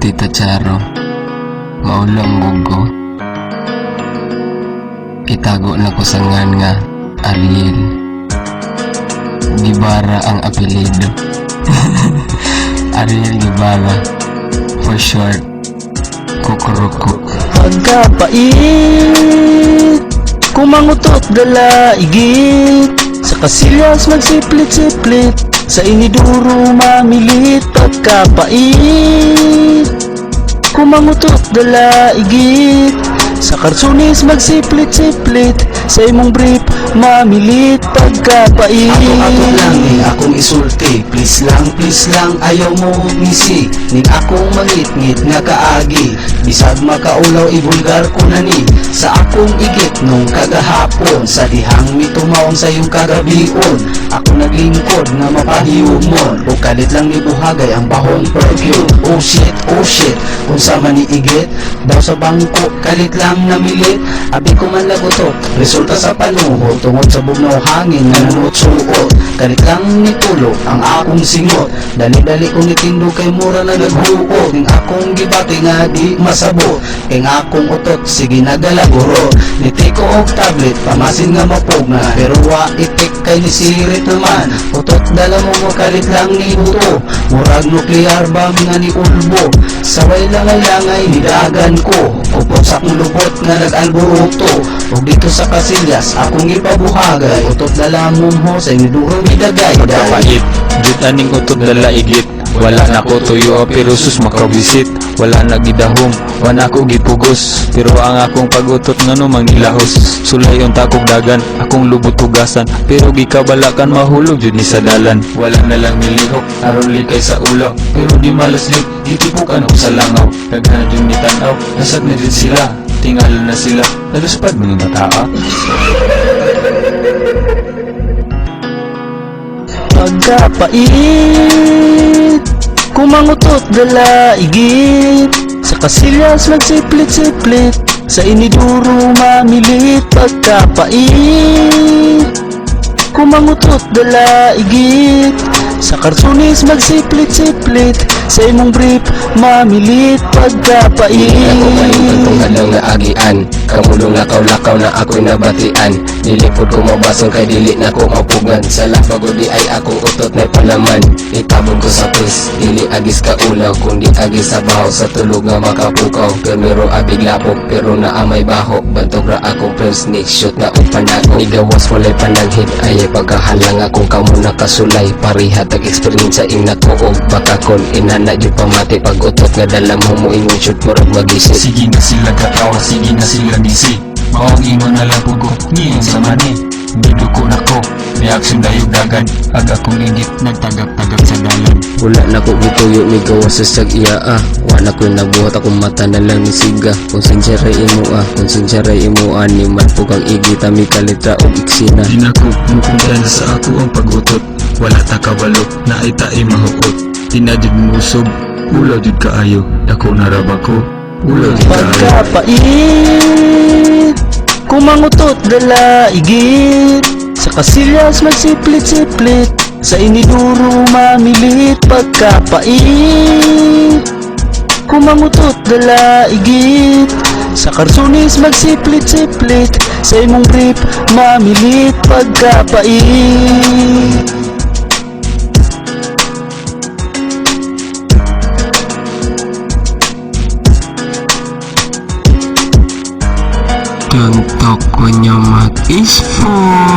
Tita Charo, maulang gugo. Itago na ko sa ngan nga Ariel. Gibara ang apelido. Ariel Gibara, for short, Kukuruku. Pagkapait, kumangutot dala igit, sa kasilyas magsiplit-siplit, sa iniduro mamilit. Pagkapait, kumangutot dala igit, sa karsunis magsiplit-siplit, sa imong brief mamilit. Pagkapait, Ako lang ning akong isulti, please lang ayaw mo ngisi, ning akong mangit-ngit nga kaagi, bisag makaulaw ibulgar ko na ni, sa akong igit nung kagahapon, sa dihang mitumaon sa iyong kagabion, ako naglingkod nga mapahiyumon, o kalit lang ni buhagay ang bahong perfume. Oh shit, kung sama ni igit, daw sa bangko, kalit lang namilit, abi ko man lagotok, resulta sa panuho, tungod sa bugnaw hangin nga nanutsuot, kalit lang nitulog ang akong singot, dali-dali kong nitindo kay mura na naghuot, ning akong gibati nga di masabot, kay nga akong utot sige nagalaguro, nitiko og tablet pamasin nga mapugna, pero wa itik kay nisirit naman, utot dala mo mo kalit lang ni buto, murag nuclear bomb nga ni ulbo, saway langay-langay nidagan ko, upot sa akong lubot nga nag-alburuto, ug dito sa kasilyas akong ipabuhagay, utot dala mo mo sa iniduro midagay. Pagkapait, jud aning utot dala igit, wala na ko tuyo pero sus makabisit, wala na gidahom, wala ko gipugos, pero ang akong pagutot ngano mangilahos, sulay unta kog dagan, akong lubot tugasan, pero gikabalakan mahulog jud ni sa dalan, wala na lang nilihok, aron likay sa ulaw, pero di malaslik, gitipukan ko sa langaw, daghan jud ni tanaw, nasag na din sila, tingala na sila, naluspad mo ng tataa. pagkapait, kumangutot dala igit, sa kasilyas magsiplit-siplit, sa iniduro mamilit. Pagkapait, kumangutot dala igit, sa karsunis magsiplit-siplit, sa imong brief mamilit. Pagkapait, Ako manitong kadang nga agian, kamulong lakaw-lakaw na ako'y nabatian, nilipod ko mabasong kay dili na ko mapugan, sa lapagod di ay akong utot na palaman, itabon ko sa pis, dili agis ka ulaw, kung di agis sa baho, sa tulog nga makapukaw, pero abig lapok, pero naamay baho, bantog ra akong friends, next shot na upanago, igawas walay pananghid, ayay pagkahalang akong kamo nakasulay, parihat ag experience sa ing nakuog, bakakon, inana dyan pamati, pag utot nga dala mo mo ingon shoot murag magisip. Sige na sila katawa, sige na sila gisi, maong ingon na lang pugo, niyon sa mani, biduko na ko, reaksyon dayog dagan, ag akong ingit, nagtagap-tagap sa dalan. Wala na ko gituyo ni gawas sa siyag iya wala ko nabuhat akong mata na lang ni siga, kung sinseray imo kung sinseray imo ni man po kang igita mi kalitra o iksina. Di na ko mupunta na sa ako ang pagutot, wala ta kabalo, na ay tae mahukot, tinadid musog, ulaw jud kaayo, dako naraba ko, ulaw jud kaayo. pagkapait, kumangutot dala igit, sa kasilyas magsiplit-siplit, sa iniduro mamilit. Pagkapait, kumangutot dala igit, sa karsunis magsiplit-siplit, sa imong brief mamilit. Pagkapait, Don't talk when your mouth is full.